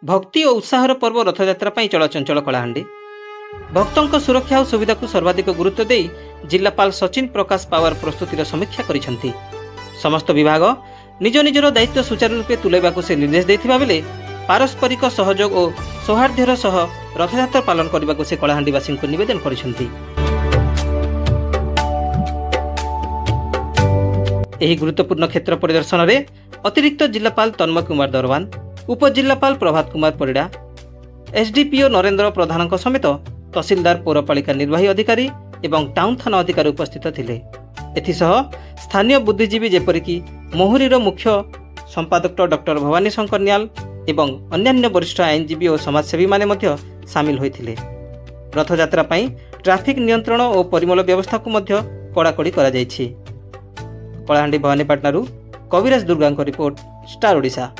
भक्ति और उत्साहर पर्व रथयात्रा चलचंचल कलाहांडी भक्तों सुरक्षा और सुविधा को सर्वाधिक गुरुत्व दे जिलापाल सचिन प्रकाश पावर प्रस्तुतिर समीक्षा करिसेंती। समस्त विभाग निज निजर दायित्व सुचारू रूपे तुलैबा से निर्देश देथिबा बेले पारस्परिक सहयोग और सौहार्द्यर सह रथयात्रा पालन करने से कलाहांडीवासी को निवेदन करिसेंती। एही गुरुत्वपूर्ण क्षेत्र परिदर्शन में अतिरिक्त जिलापाल तन्मय कुमार दरवान, उपजिलापाल प्रभात कुमार परिड़ा, एसडीपीओ नरेंद्र प्रधान समेत तहसीलदार पौरपालिका निर्वाही अधिकारी एवं टाउन थाना अधिकारी उपस्थित थिले। एथिसह स्थानीय बुद्धिजीवी जेपरिक मोहरीर मुख्य संपादक डॉक्टर भवानी शंकर न्याल एवं अन्यान्य वरिष्ठ आईनजीवी और समाजसेवी माने मध्य सामिल होइथिले। रथयात्रा पई ट्रैफिक नियंत्रण और परिमल व्यवस्था को मध्य कड़ाकड़ी करा जायछि। कलाहांडी भवानीपाटनारू Kabiraj Durga report, star Odisha.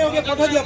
Okay पठा दियो